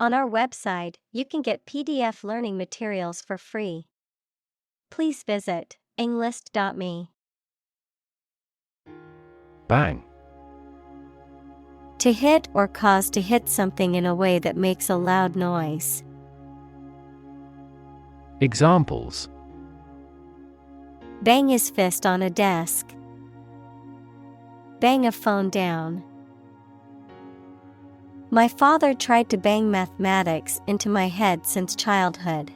On our website, you can get PDF learning materials for free. Please visit englist.me. Bang. To hit or cause to hit something in a way that makes a loud noise. Examples: Bang his fist on a desk. Bang a phone down. My father tried to bang mathematics into my head since childhood.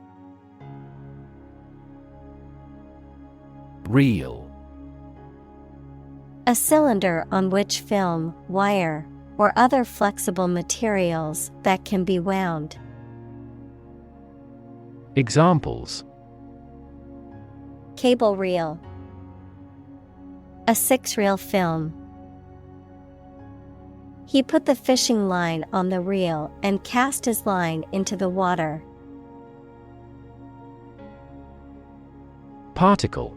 Reel. A cylinder on which film, wire, or other flexible materials that can be wound. Examples: Cable reel. A 6-reel film. He put the fishing line on the reel and cast his line into the water. Particle.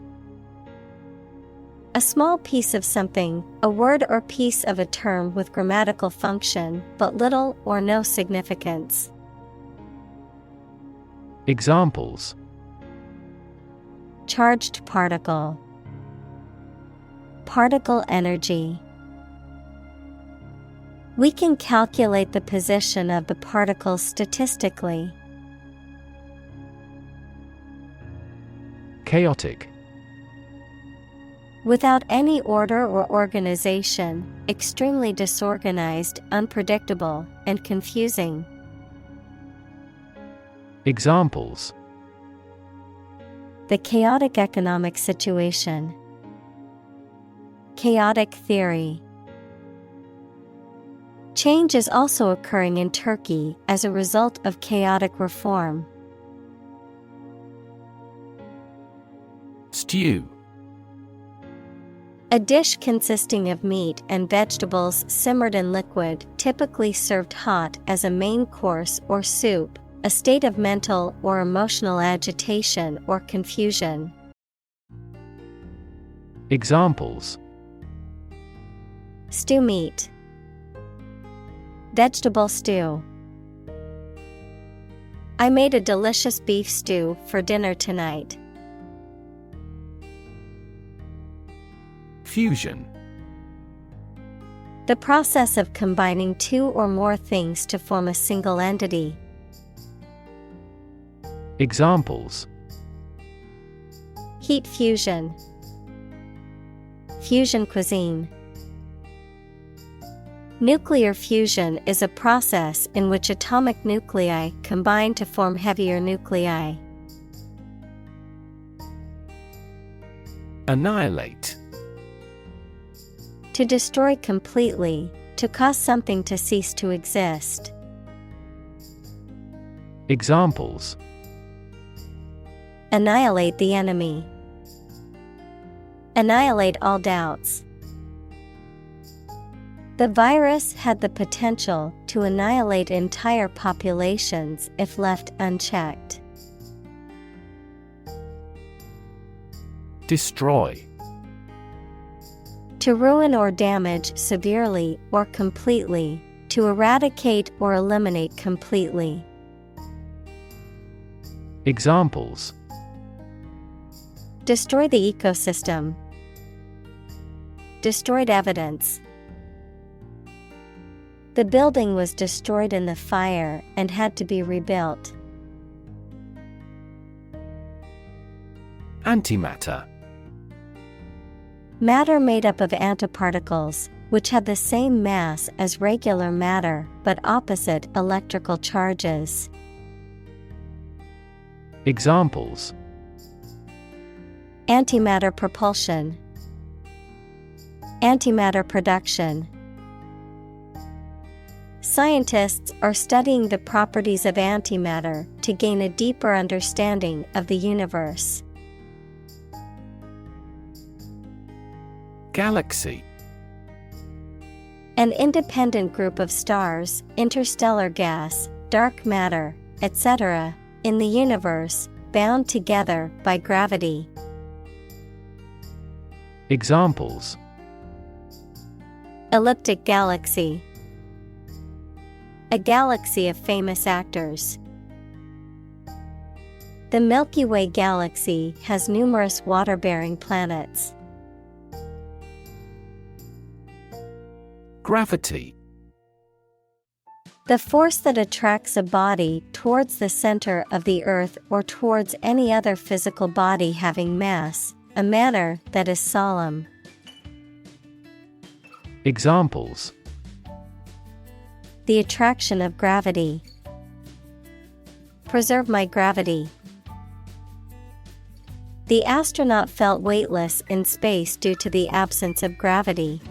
A small piece of something, a word or piece of a term with grammatical function, but little or no significance. Examples: Charged particle. Particle energy. We can calculate the position of the particles statistically. Chaotic. Without any order or organization, extremely disorganized, unpredictable, and confusing. Examples: The chaotic economic situation. Chaotic theory. Change is also occurring in Turkey as a result of chaotic reform. Stew. A dish consisting of meat and vegetables simmered in liquid, typically served hot as a main course or soup, a state of mental or emotional agitation or confusion. Examples: Stew meat. Vegetable stew. I made a delicious beef stew for dinner tonight. Fusion. The process of combining two or more things to form a single entity. Examples: Heat fusion. Fusion cuisine. Nuclear fusion is a process in which atomic nuclei combine to form heavier nuclei. Annihilate. To destroy completely, to cause something to cease to exist. Examples: Annihilate the enemy. Annihilate all doubts. The virus had the potential to annihilate entire populations if left unchecked. Destroy. To ruin or damage severely or completely, to eradicate or eliminate completely. Examples: Destroy the ecosystem. Destroyed evidence. The building was destroyed in the fire and had to be rebuilt. Antimatter. Matter made up of antiparticles, which have the same mass as regular matter but opposite electrical charges. Examples: Antimatter propulsion. Antimatter production. Scientists are studying the properties of antimatter to gain a deeper understanding of the universe. Galaxy. An independent group of stars, interstellar gas, dark matter, etc., in the universe, bound together by gravity. Examples: Elliptic galaxy. A galaxy of famous actors. The Milky Way galaxy has numerous water-bearing planets. Gravity. The force that attracts a body towards the center of the Earth or towards any other physical body having mass, a manner that is solemn. Examples: The attraction of gravity. Preserve my gravity. The astronaut felt weightless in space due to the absence of gravity.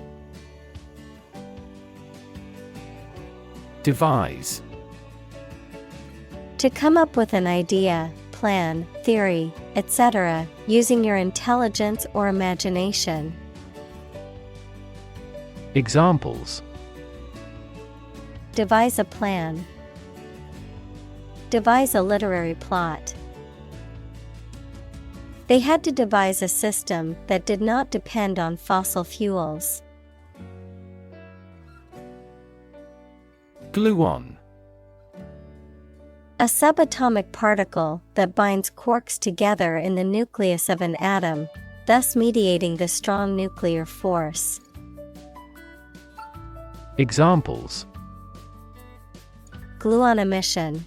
Devise. To come up with an idea, plan, theory, etc., using your intelligence or imagination. Examples: Devise a plan. Devise a literary plot. They had to devise a system that did not depend on fossil fuels. Gluon. A subatomic particle that binds quarks together in the nucleus of an atom, thus mediating the strong nuclear force. Examples: Gluon emission.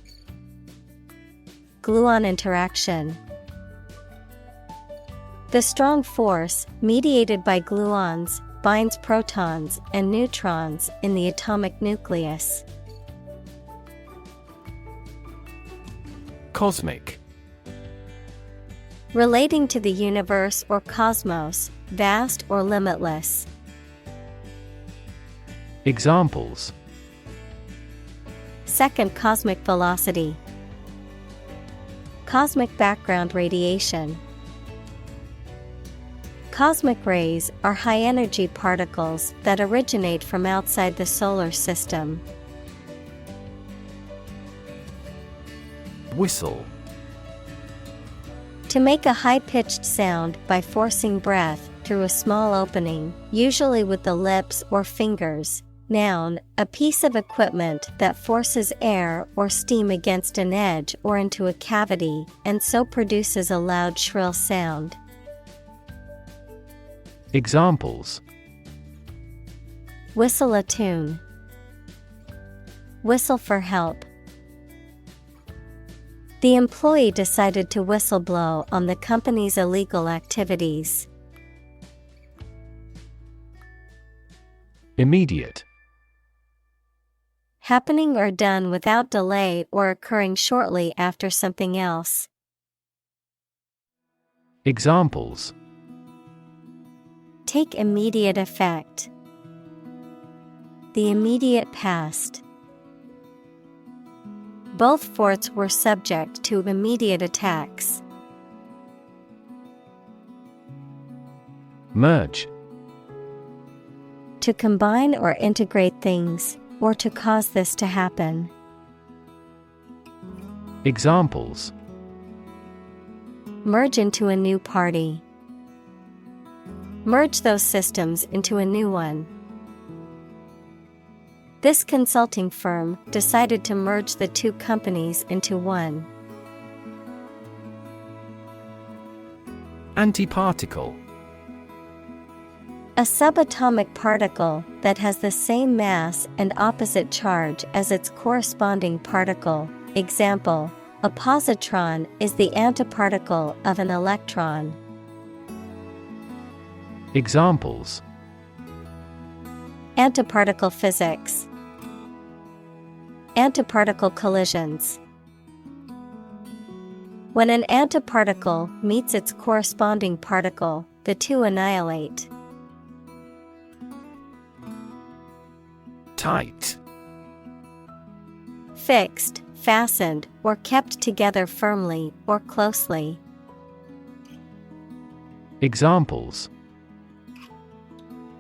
Gluon interaction. The strong force, mediated by gluons, binds protons and neutrons in the atomic nucleus. Cosmic. Relating to the universe or cosmos, vast or limitless. Examples: Second cosmic velocity. Cosmic background radiation. Cosmic rays are high-energy particles that originate from outside the solar system. Whistle. To make a high-pitched sound by forcing breath through a small opening, usually with the lips or fingers. Noun, a piece of equipment that forces air or steam against an edge or into a cavity, and so produces a loud shrill sound. Examples: Whistle a tune. Whistle for help. The employee decided to whistle-blow on the company's illegal activities. Immediate. Happening or done without delay or occurring shortly after something else. Examples: Take immediate effect. The immediate past. Both forts were subject to immediate attacks. Merge. To combine or integrate things, or to cause this to happen. Examples: Merge into a new party. Merge those systems into a new one. This consulting firm decided to merge the two companies into one. Antiparticle. A subatomic particle that has the same mass and opposite charge as its corresponding particle. Example: a positron is the antiparticle of an electron. Examples: Antiparticle physics. Antiparticle collisions. When an antiparticle meets its corresponding particle, the two annihilate. Tight. Fixed, fastened, or kept together firmly or closely. Examples: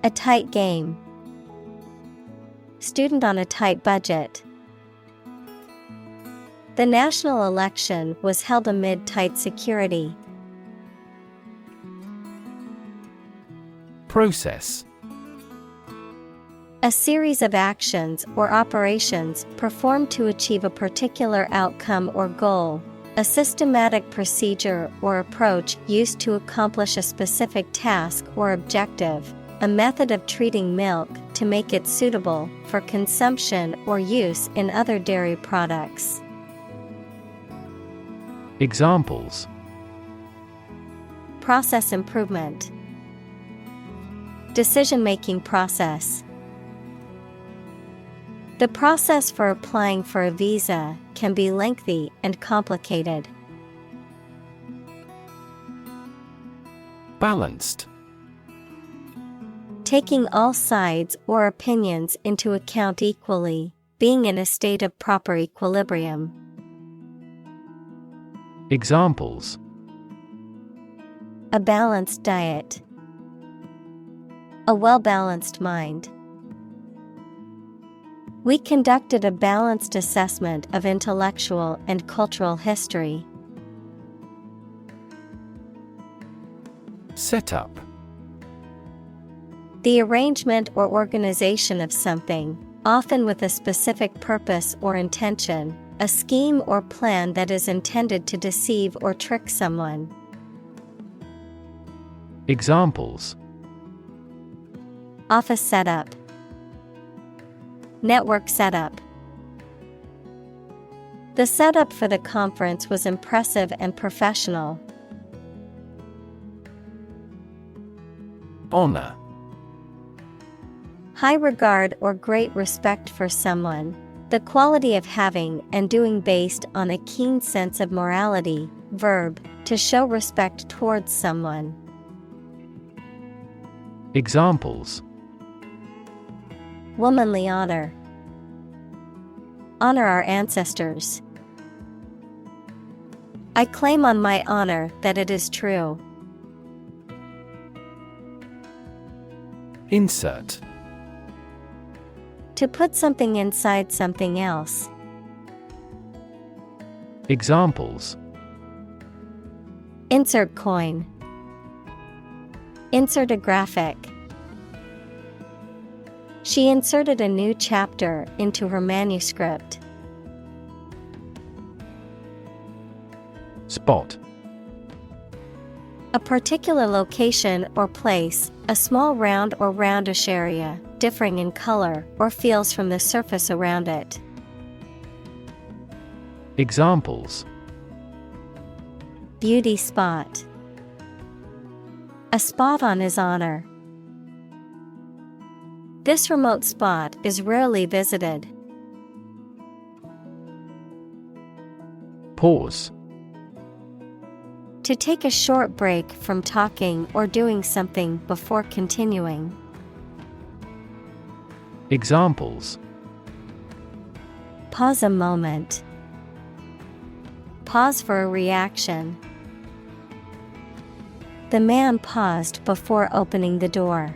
A tight game. Student on a tight budget. The national election was held amid tight security. Process. A series of actions or operations performed to achieve a particular outcome or goal. A systematic procedure or approach used to accomplish a specific task or objective. A method of treating milk to make it suitable for consumption or use in other dairy products. Examples: Process improvement. Decision-making process. The process for applying for a visa can be lengthy and complicated. Balanced. Taking all sides or opinions into account equally, being in a state of proper equilibrium. Examples: A balanced diet. A well-balanced mind. We conducted a balanced assessment of intellectual and cultural history. Setup. The arrangement or organization of something, often with a specific purpose or intention, a scheme or plan that is intended to deceive or trick someone. Examples: Office setup. Network setup. The setup for the conference was impressive and professional. Honor. High regard or great respect for someone, the quality of having and doing based on a keen sense of morality. Verb, to show respect towards someone. Examples: Womanly honor. Honor our ancestors. I claim on my honor that it is true. Insert. To put something inside something else. Examples: Insert coin. Insert a graphic. She inserted a new chapter into her manuscript. Spot. A particular location or place, a small round or roundish area, differing in color or feels from the surface around it. Examples: Beauty spot. A spot on his honor. This remote spot is rarely visited. Pause. To take a short break from talking or doing something before continuing. Examples: Pause a moment. Pause for a reaction. The man paused before opening the door.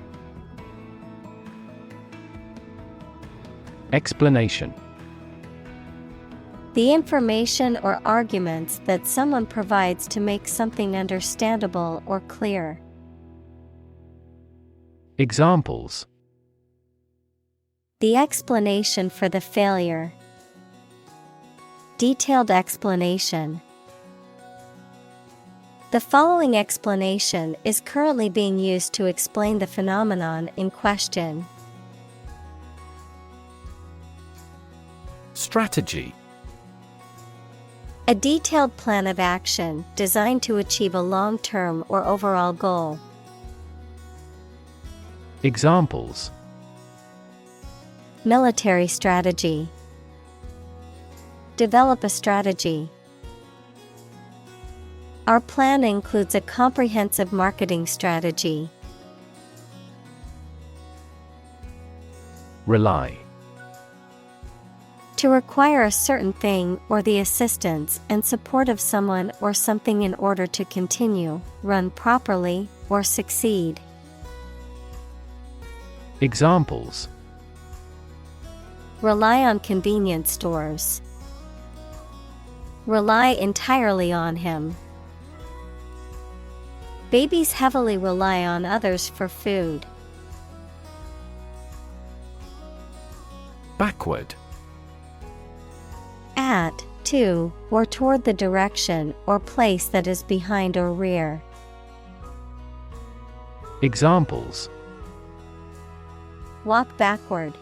Explanation. The information or arguments that someone provides to make something understandable or clear. Examples: The explanation for the failure. Detailed explanation. The following explanation is currently being used to explain the phenomenon in question. Strategy. A detailed plan of action designed to achieve a long-term or overall goal. Examples: Military strategy. Develop a strategy. Our plan includes a comprehensive marketing strategy. Rely. To require a certain thing or the assistance and support of someone or something in order to continue, run properly, or succeed. Examples: Rely on convenience stores. Rely entirely on him. Babies heavily rely on others for food. Backward. At, to, or toward the direction or place that is behind or rear. Examples: Walk backward.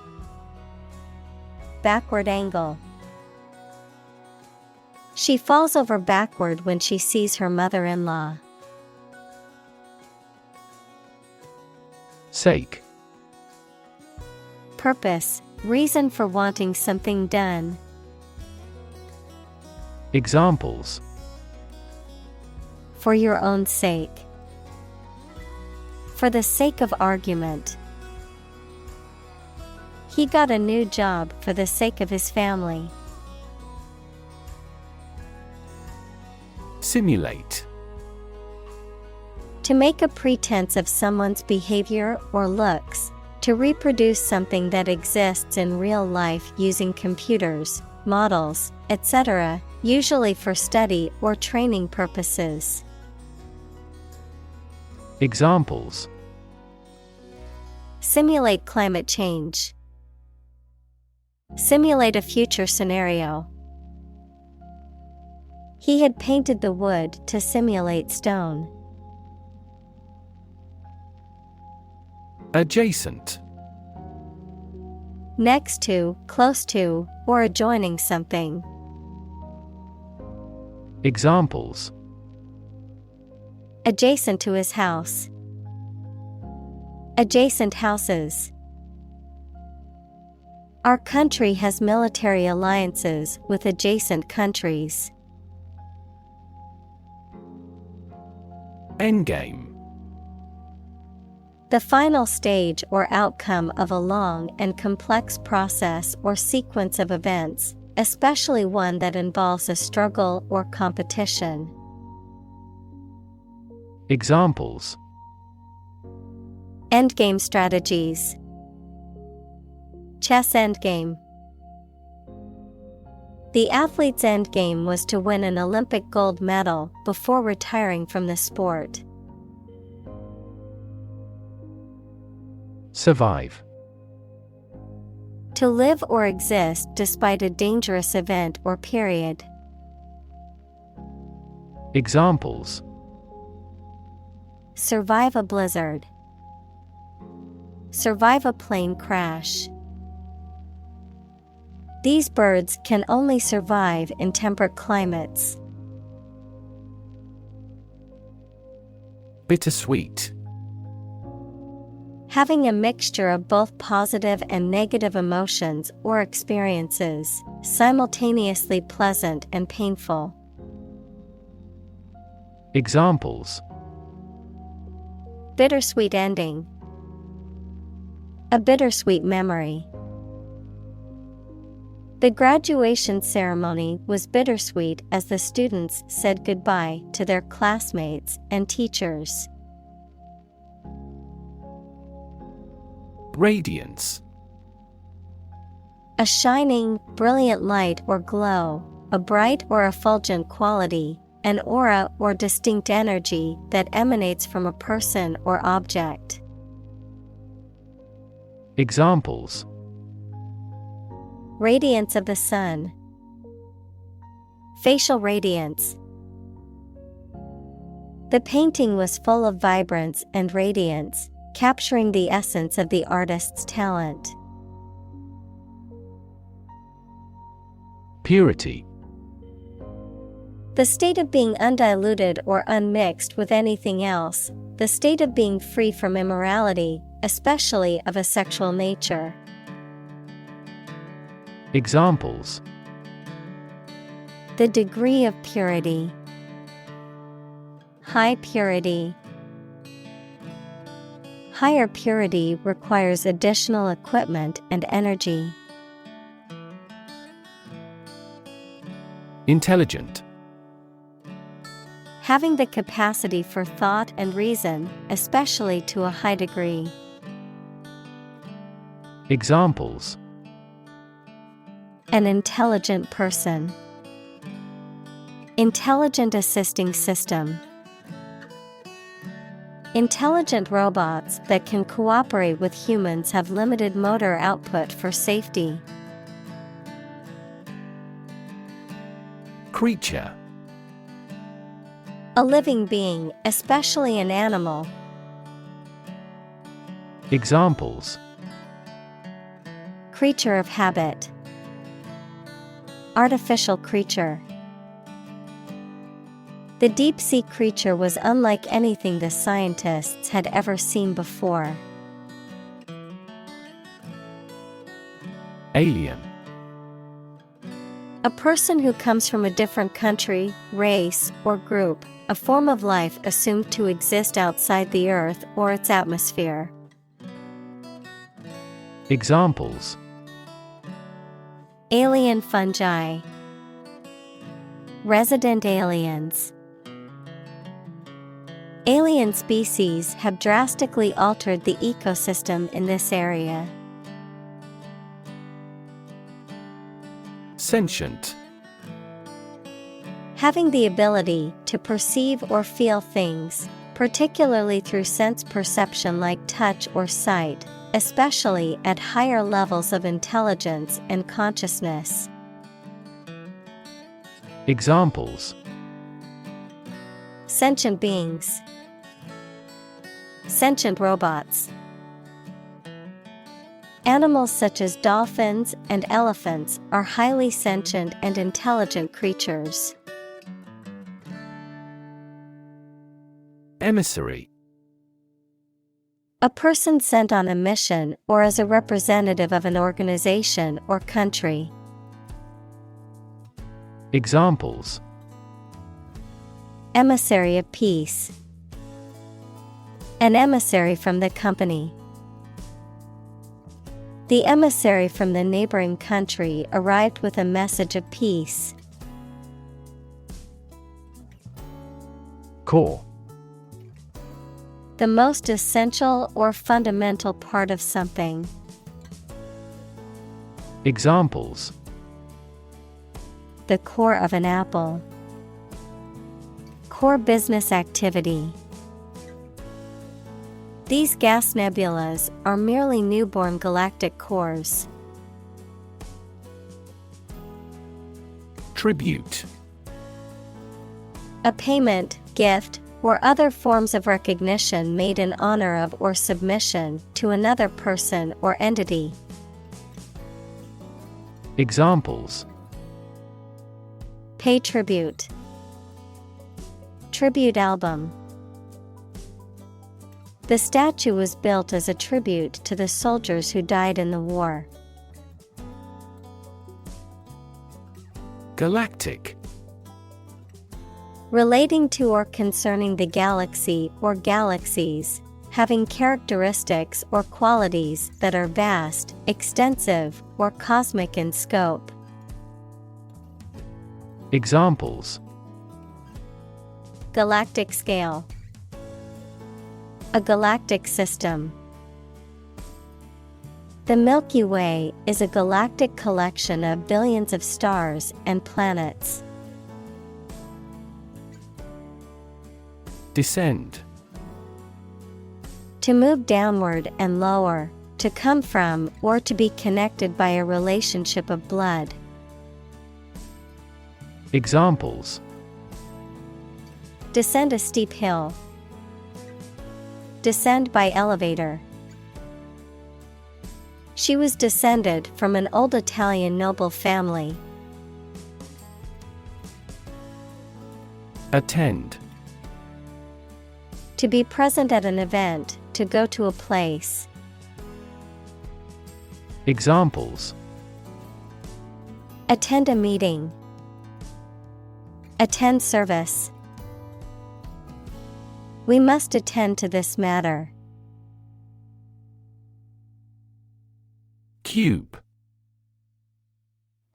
Backward angle. She falls over backward when she sees her mother-in-law. Sake. Purpose, reason for wanting something done. Examples: For your own sake. For the sake of argument. He got a new job for the sake of his family. Simulate. To make a pretense of someone's behavior or looks. To reproduce something that exists in real life using computers, models, etc., usually for study or training purposes. Examples: Simulate climate change. Simulate a future scenario. He had painted the wood to simulate stone. Adjacent. Next to, close to, or adjoining something. Examples: Adjacent to his house. Adjacent houses. Our country has military alliances with adjacent countries. Endgame. The final stage or outcome of a long and complex process or sequence of events, especially one that involves a struggle or competition. Examples: Endgame strategies. Chess endgame. The athlete's endgame was to win an Olympic gold medal before retiring from the sport. Survive. To live or exist despite a dangerous event or period. Examples: Survive a blizzard. Survive a plane crash. These birds can only survive in temperate climates. Bittersweet. Having a mixture of both positive and negative emotions or experiences, simultaneously pleasant and painful. Examples: Bittersweet ending. A bittersweet memory. The graduation ceremony was bittersweet as the students said goodbye to their classmates and teachers. Radiance. A shining, brilliant light or glow, a bright or effulgent quality, an aura or distinct energy that emanates from a person or object. Examples: Radiance of the sun. Facial radiance. The painting was full of vibrance and radiance, capturing the essence of the artist's talent. Purity. The state of being undiluted or unmixed with anything else, the state of being free from immorality, especially of a sexual nature. Examples: The degree of purity. High purity. Higher purity requires additional equipment and energy. Intelligent. Having the capacity for thought and reason, especially to a high degree. Examples: An intelligent person. Intelligent assisting system. Intelligent robots that can cooperate with humans have limited motor output for safety. Creature. A living being, especially an animal. Examples: Creature of habit. Artificial creature. The deep-sea creature was unlike anything the scientists had ever seen before. Alien. A person who comes from a different country, race, or group, a form of life assumed to exist outside the Earth or its atmosphere. Examples: Alien fungi. Resident aliens. Alien species have drastically altered the ecosystem in this area. Sentient. Having the ability to perceive or feel things, particularly through sense perception like touch or sight, especially at higher levels of intelligence and consciousness. Examples: Sentient beings. Sentient robots. Animals such as dolphins and elephants are highly sentient and intelligent creatures. Emissary. A person sent on a mission or as a representative of an organization or country. Examples: Emissary of peace. An emissary from the company. The emissary from the neighboring country arrived with a message of peace. Core. The most essential or fundamental part of something. Examples: The core of an apple. Core business activity. These gas nebulas are merely newborn galactic cores. Tribute. A payment, gift, or other forms of recognition made in honor of or submission to another person or entity. Examples: Pay tribute. Tribute album. The statue was built as a tribute to the soldiers who died in the war. Galactic. Relating to or concerning the galaxy or galaxies, having characteristics or qualities that are vast, extensive, or cosmic in scope. Examples: Galactic scale. A galactic system. The Milky Way is a galactic collection of billions of stars and planets. Descend. To move downward and lower, to come from or to be connected by a relationship of blood. Examples: Descend a steep hill. Descend by elevator. She was descended from an old Italian noble family. Attend. To be present at an event, to go to a place. Examples: Attend a meeting. Attend service. We must attend to this matter. Cube.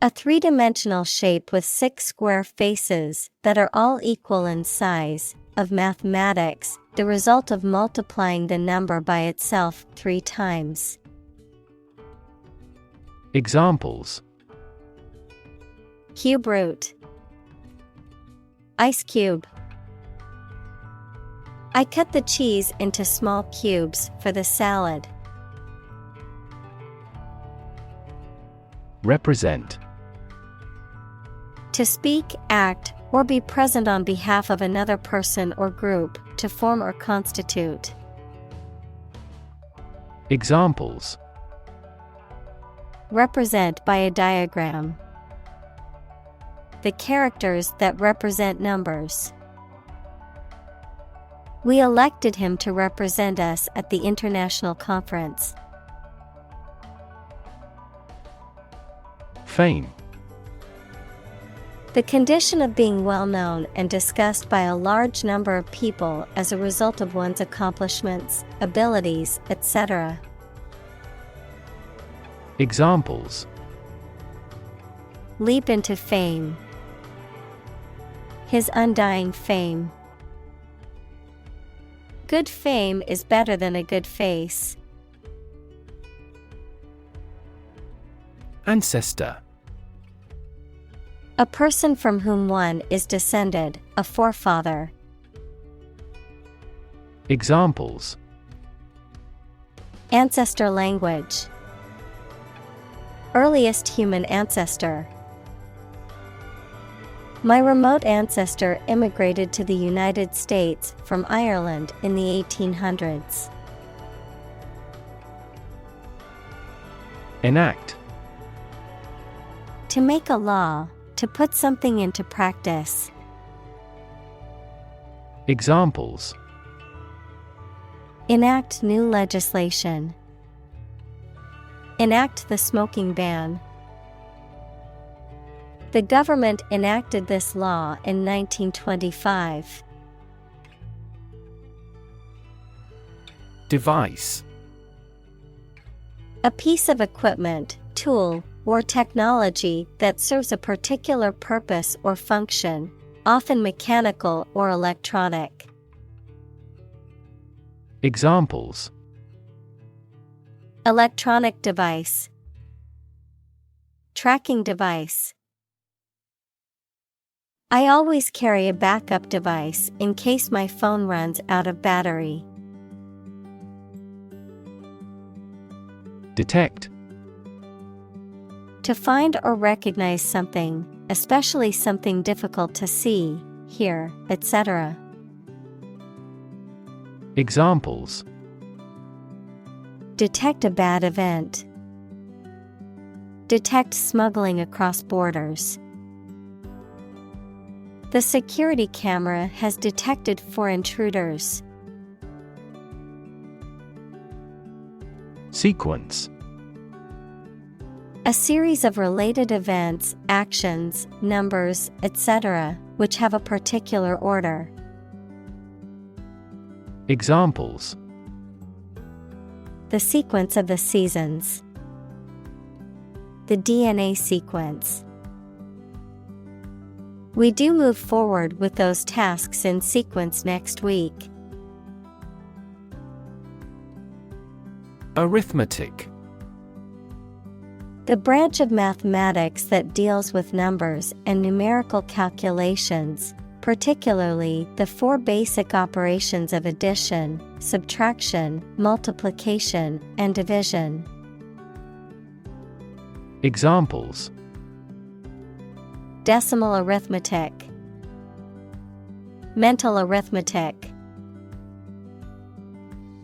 A three-dimensional shape with 6 square faces that are all equal in size, of mathematics, the result of multiplying the number by itself 3 times. Examples: Cube root. Ice cube. I cut the cheese into small cubes for the salad. Represent. To speak, act, or be present on behalf of another person or group, to form or constitute. Examples: Represent by a diagram. The characters that represent numbers. We elected him to represent us at the international conference. Fame. The condition of being well known and discussed by a large number of people as a result of one's accomplishments, abilities, etc. Examples: Leap into fame. His undying fame. Good fame is better than a good face. Ancestor. A person from whom one is descended, a forefather. Examples: Ancestor language. Earliest human ancestor. My remote ancestor immigrated to the United States from Ireland in the 1800s. Enact. To make a law, to put something into practice. Examples: Enact new legislation. Enact the smoking ban. The government enacted this law in 1925. Device. A piece of equipment, tool, or technology that serves a particular purpose or function, often mechanical or electronic. Examples: Electronic device. Tracking device. I always carry a backup device in case my phone runs out of battery. Detect. To find or recognize something, especially something difficult to see, hear, etc. Examples: Detect a bad event. Detect smuggling across borders. The security camera has detected 4 intruders. Sequence. A series of related events, actions, numbers, etc., which have a particular order. Examples: The sequence of the seasons. The DNA sequence. We do move forward with those tasks in sequence next week. Arithmetic. The branch of mathematics that deals with numbers and numerical calculations, particularly the 4 basic operations of addition, subtraction, multiplication, and division. Examples: Decimal arithmetic. Mental arithmetic.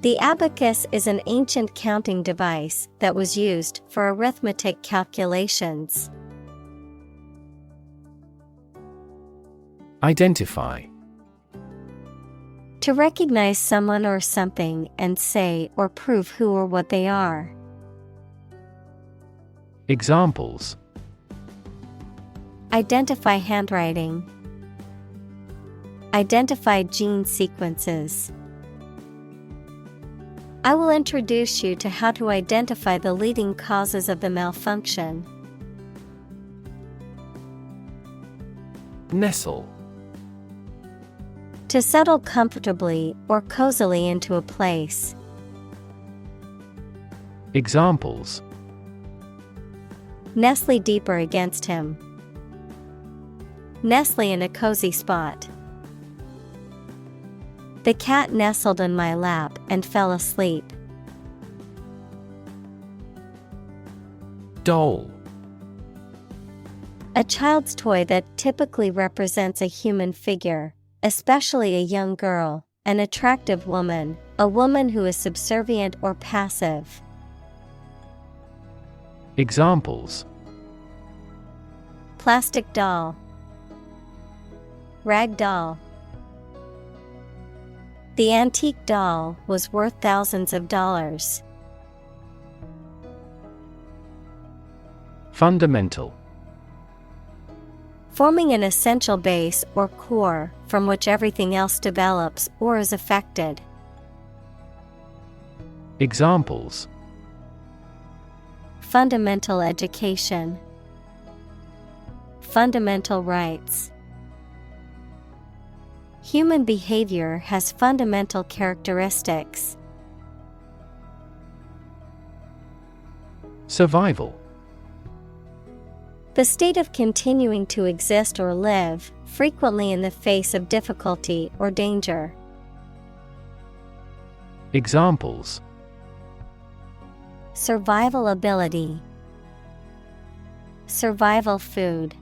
The abacus is an ancient counting device that was used for arithmetic calculations. Identify. To recognize someone or something and say or prove who or what they are. Examples: Identify handwriting. Identify gene sequences. I will introduce you to how to identify the leading causes of the malfunction. Nestle. To settle comfortably or cozily into a place. Examples: Nestle deeper against him. Nestle in a cozy spot. The cat nestled in my lap and fell asleep. Dole. A child's toy that typically represents a human figure, especially a young girl, an attractive woman, a woman who is subservient or passive. Examples: Plastic doll, rag doll. The antique doll was worth thousands of dollars. Fundamental. Forming an essential base or core from which everything else develops or is affected. Examples: Fundamental education, fundamental rights. Human behavior has fundamental characteristics. Survival. The state of continuing to exist or live, frequently in the face of difficulty or danger. Examples: Survival ability, survival food.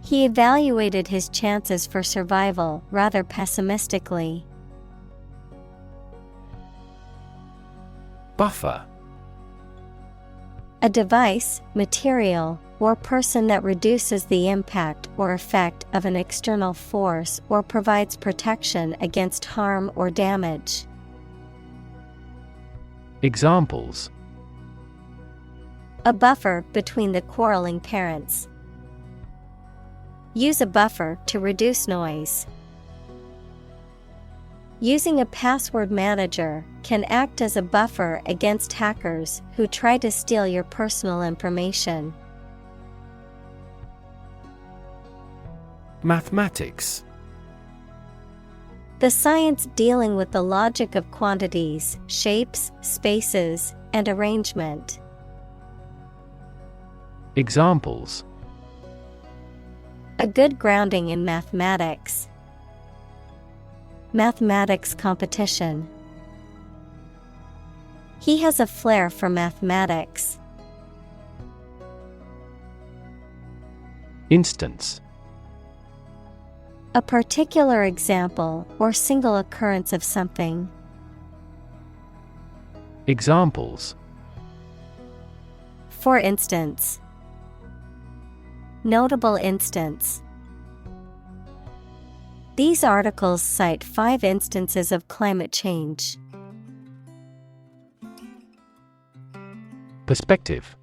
He evaluated his chances for survival rather pessimistically. Buffer. A device, material, or person that reduces the impact or effect of an external force or provides protection against harm or damage. Examples: A buffer between the quarreling parents. Use a buffer to reduce noise. Using a password manager can act as a buffer against hackers who try to steal your personal information. Mathematics. The science dealing with the logic of quantities, shapes, spaces, and arrangement. Examples: A good grounding in mathematics. Mathematics competition. He has a flair for mathematics. Instance. A particular example or single occurrence of something. Examples: For instance. Notable instance. These articles cite 5 instances of climate change. Perspective.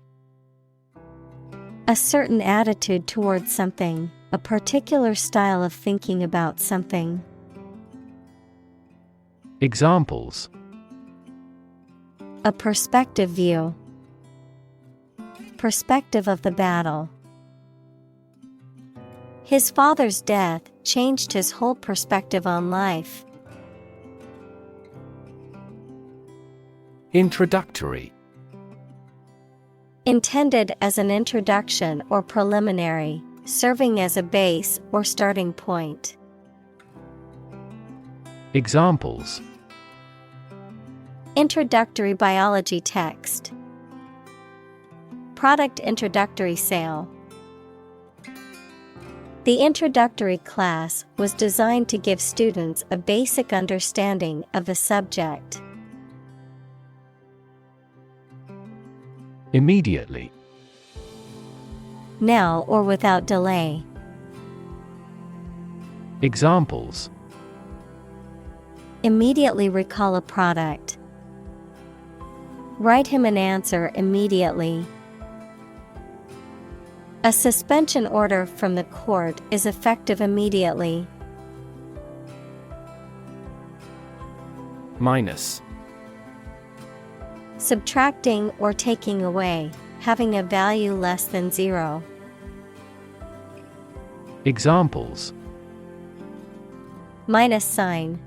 A certain attitude towards something, a particular style of thinking about something. Examples: A perspective view. Perspective of the battle. His father's death changed his whole perspective on life. Introductory. Intended as an introduction or preliminary, serving as a base or starting point. Examples: Introductory biology text. Product introductory sale. The introductory class was designed to give students a basic understanding of the subject. Immediately. Now or without delay. Examples: Immediately recall a product. Write him an answer immediately. A suspension order from the court is effective immediately. Minus. Subtracting or taking away, having a value less than 0. Examples: Minus sign.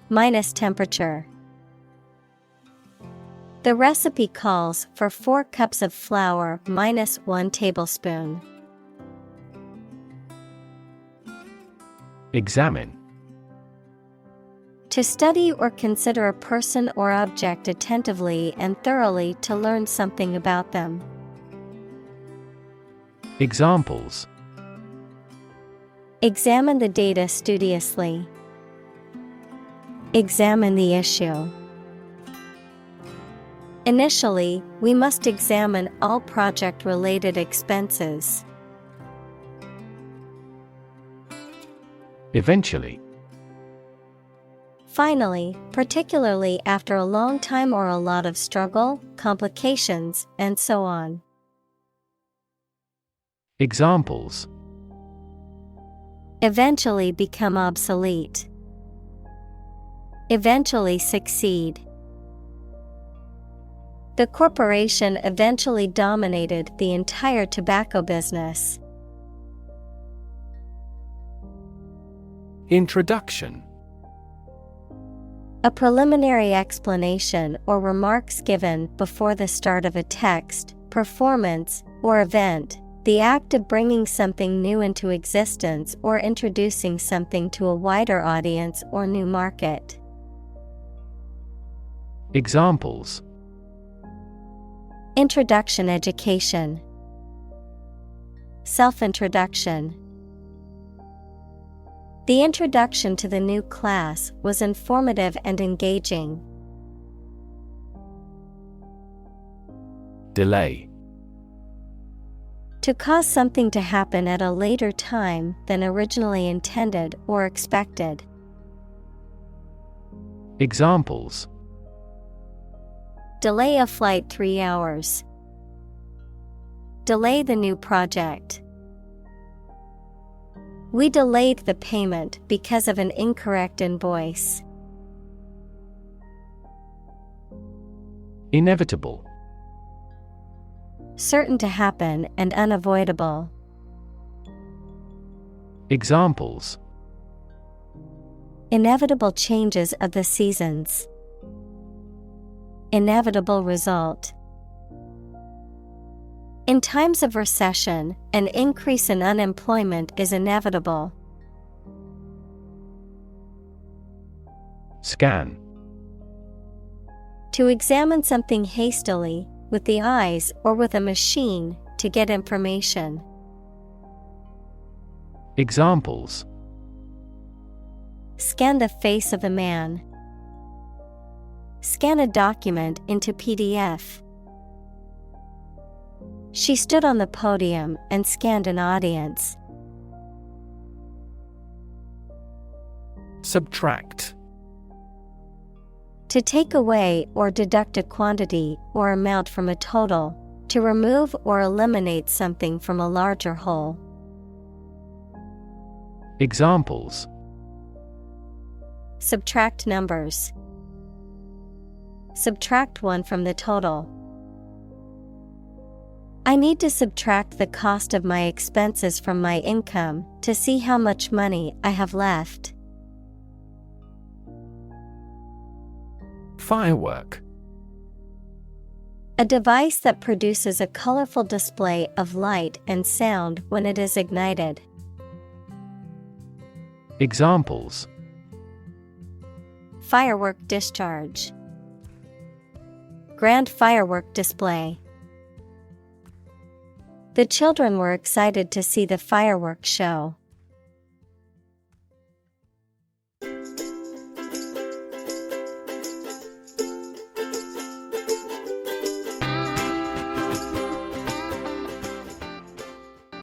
Minus temperature. The recipe calls for 4 cups of flour minus 1 tablespoon. Examine. To study or consider a person or object attentively and thoroughly to learn something about them. Examples. Examine the data studiously. Examine the issue. Initially, we must examine all project-related expenses. Eventually. Finally, particularly after a long time or a lot of struggle, complications, and so on. Examples. Eventually become obsolete. Eventually succeed. The corporation eventually dominated the entire tobacco business. Introduction. A preliminary explanation or remarks given before the start of a text, performance, or event, the act of bringing something new into existence or introducing something to a wider audience or new market. Examples. Introduction education. Self-introduction. The introduction to the new class was informative and engaging. Delay. To cause something to happen at a later time than originally intended or expected. Examples. Delay a flight 3 hours. Delay the new project. We delayed the payment because of an incorrect invoice. Inevitable. Certain to happen and unavoidable. Examples. Inevitable changes of the seasons. Inevitable result. In times of recession, an increase in unemployment is inevitable. Scan. To examine something hastily, with the eyes or with a machine, to get information. Examples. Scan the face of a man. Scan a document into PDF. She stood on the podium and scanned an audience. Subtract. To take away or deduct a quantity or amount from a total, to remove or eliminate something from a larger whole. Examples. Subtract numbers. Subtract one from the total. I need to subtract the cost of my expenses from my income to see how much money I have left. Firework. A device that produces a colorful display of light and sound when it is ignited. Examples. Firework discharge. Grand firework display. The children were excited to see the fireworks show.